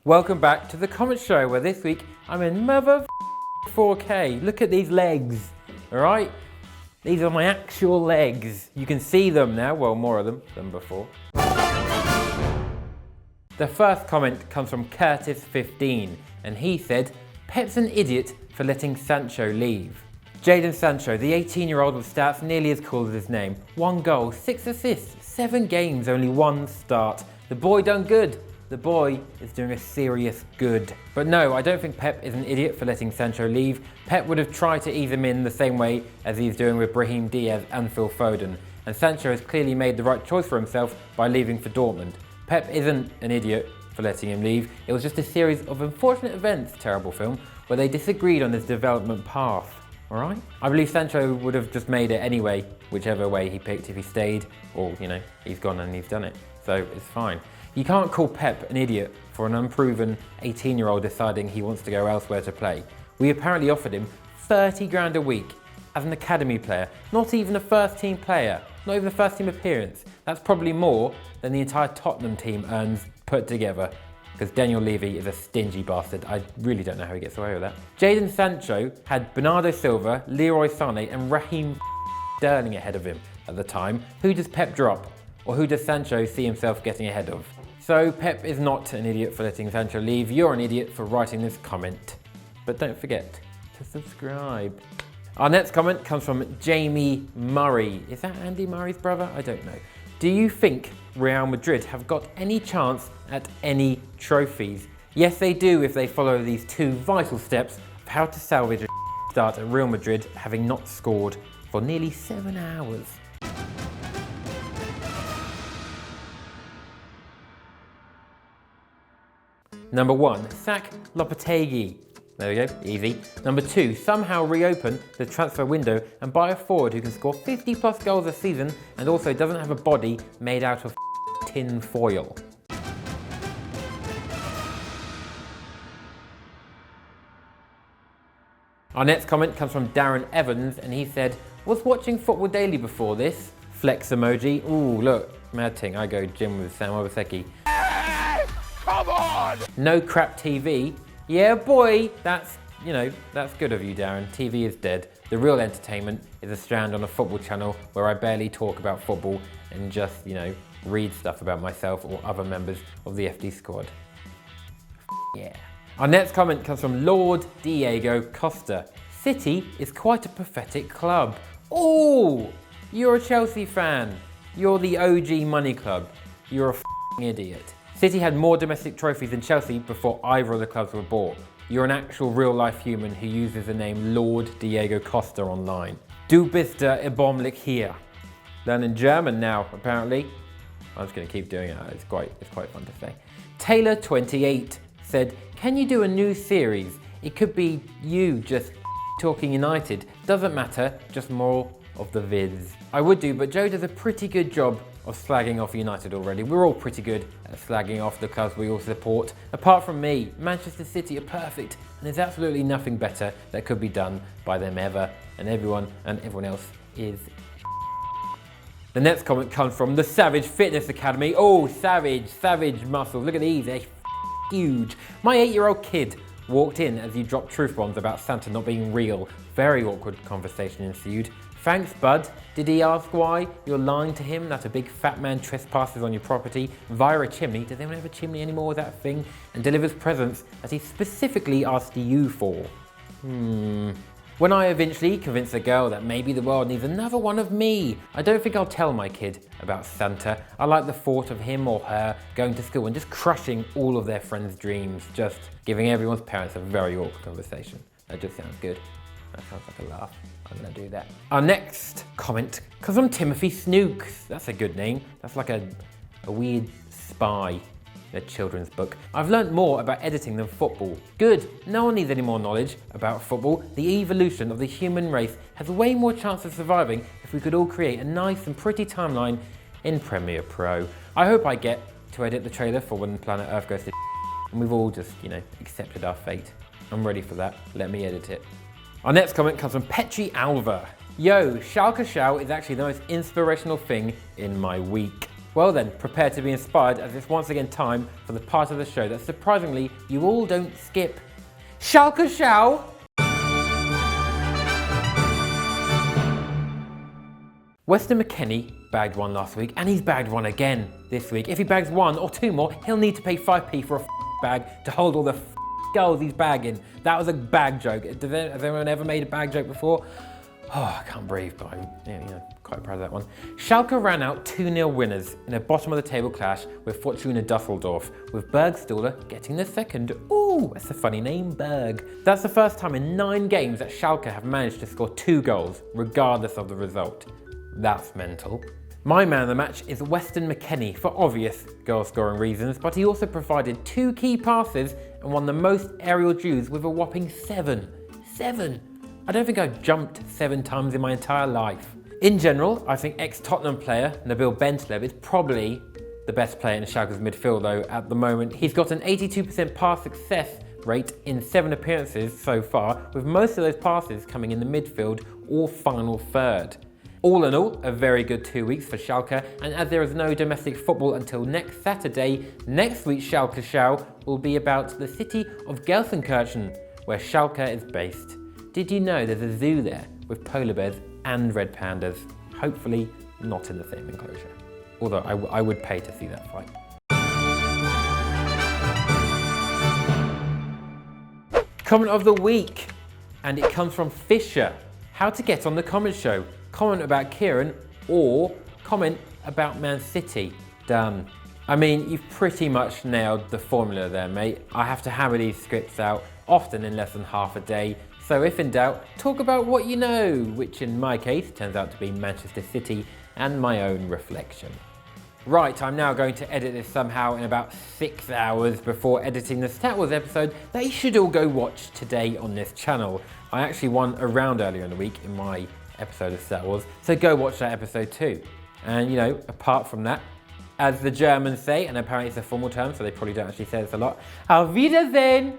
Welcome back to the comment show where this week I'm in mother 4K. Look at these legs, alright? These are my actual legs. You can see them now, well more of them than before. The first comment comes from Curtis15 and he said, Pep's an idiot for letting Sancho leave. Jadon Sancho, the 18-year-old with stats nearly as cool as his name. 1 goal, 6 assists, 7 games, only 1 start. The boy done good. The boy is doing a serious good. But no, I don't think Pep is an idiot for letting Sancho leave. Pep would have tried to ease him in the same way as he's doing with Brahim Diaz and Phil Foden. And Sancho has clearly made the right choice for himself by leaving for Dortmund. Pep isn't an idiot for letting him leave. It was just a series of unfortunate events, terrible film, where they disagreed on his development path. Alright? I believe Sancho would have just made it anyway, whichever way he picked if he stayed, or, he's gone and he's done it. So it's fine. You can't call Pep an idiot for an unproven 18-year-old deciding he wants to go elsewhere to play. We apparently offered him 30 grand a week as an academy player, not even a first team player, not even a first team appearance. That's probably more than the entire Tottenham team earns put together. Because Daniel Levy is a stingy bastard. I really don't know how he gets away with that. Jadon Sancho had Bernardo Silva, Leroy Sané and Raheem Sterling ahead of him at the time. Who does Pep drop? Or who does Sancho see himself getting ahead of? So Pep is not an idiot for letting Sancho leave. You're an idiot for writing this comment. But don't forget to subscribe. Our next comment comes from Jamie Murray. Is that Andy Murray's brother? I don't know. Do you think Real Madrid have got any chance at any trophies? Yes, they do if they follow these 2 vital steps of how to salvage a start at Real Madrid having not scored for nearly 7 hours. Number 1, sack Lopetegui. There we go, easy. Number 2, somehow reopen the transfer window and buy a forward who can score 50 plus goals a season and also doesn't have a body made out of tin foil. Our next comment comes from Darren Evans and he said, was watching Football Daily before this? Flex emoji. Ooh, look, mad thing, I go gym with Sam Obaseki. Come on! No crap TV. Yeah, boy, that's good of you, Darren. TV is dead. The real entertainment is a strand on a football channel where I barely talk about football and just, read stuff about myself or other members of the FD squad. Yeah. Our next comment comes from Lord Diego Costa. City is quite a pathetic club. Oh, you're a Chelsea fan. You're the OG money club. You're a f***ing idiot. City had more domestic trophies than Chelsea before either of the clubs were bought. You're an actual real-life human who uses the name Lord Diego Costa online. Du bist der Erbomlich hier. Learning German now, apparently. I'm just going to keep doing it. It's quite fun to say. Taylor28 said, can you do a new series? It could be you just talking United. Doesn't matter, just more of the vids. I would do, but Joe does a pretty good job of slagging off United already. We're all pretty good at slagging off the clubs we all support. Apart from me, Manchester City are perfect and there's absolutely nothing better that could be done by them ever, and everyone else is. The next comment comes from the Savage Fitness Academy. Oh, savage muscles. Look at these, they're huge. My 8-year-old kid walked in as you dropped truth bombs about Santa not being real. Very awkward conversation ensued. Thanks, bud. Did he ask why you're lying to him that a big fat man trespasses on your property via a chimney? Does anyone have a chimney anymore? Is that a thing? And delivers presents that he specifically asked you for. When I eventually convince a girl that maybe the world needs another one of me, I don't think I'll tell my kid about Santa. I like the thought of him or her going to school and just crushing all of their friends' dreams, just giving everyone's parents a very awkward conversation. That just sounds good. That sounds like a laugh. I'm gonna do that. Our next comment comes from Timothy Snooks. That's a good name. That's like a weird spy in a children's book. I've learned more about editing than football. Good, no one needs any more knowledge about football. The evolution of the human race has way more chance of surviving if we could all create a nice and pretty timeline in Premiere Pro. I hope I get to edit the trailer for When Planet Earth Goes to and we've all just, accepted our fate. I'm ready for that. Let me edit it. Our next comment comes from Petri Alva. Yo, Schalke Schau is actually the most inspirational thing in my week. Well then, prepare to be inspired as it's once again time for the part of the show that surprisingly you all don't skip. Schalke Schau! Weston McKennie bagged one last week and he's bagged one again this week. If he bags one or two more, he'll need to pay 5p for a bag to hold all the goals he's bagging. That was a bag joke. Has anyone ever made a bag joke before? Oh, I can't breathe, but I'm quite proud of that one. Schalke ran out 2-0 winners in a bottom of the table clash with Fortuna Dusseldorf, with Bergstaller getting the second. Ooh, that's a funny name, Berg. That's the first time in 9 games that Schalke have managed to score 2 goals, regardless of the result. That's mental. My man of the match is Weston McKennie for obvious goal-scoring reasons, but he also provided 2 key passes and won the most aerial duels with a whopping 7. 7! I don't think I've jumped 7 times in my entire life. In general, I think ex-Tottenham player Nabil Bentaleb is probably the best player in Schalke's midfield though at the moment. He's got an 82% pass success rate in 7 appearances so far, with most of those passes coming in the midfield or final third. All in all, a very good 2 weeks for Schalke, and as there is no domestic football until next Saturday, next week's Schalke Schau will be about the city of Gelsenkirchen, where Schalke is based. Did you know there's a zoo there with polar bears and red pandas? Hopefully not in the same enclosure. Although I would pay to see that fight. Comment of the week, and it comes from Fisher. How to get on the comment show. Comment about Kieran or comment about Man City. Done. I mean, you've pretty much nailed the formula there, mate. I have to hammer these scripts out, often in less than half a day. So if in doubt, talk about what you know, which in my case turns out to be Manchester City and my own reflection. Right, I'm now going to edit this somehow in about 6 hours before editing the Star Wars episode that you should all go watch today on this channel. I actually won a round earlier in the week in my episode of Star Wars, so go watch that episode too. And you know, apart from that, as the Germans say, and apparently it's a formal term, so they probably don't actually say this a lot, Auf Wiedersehen!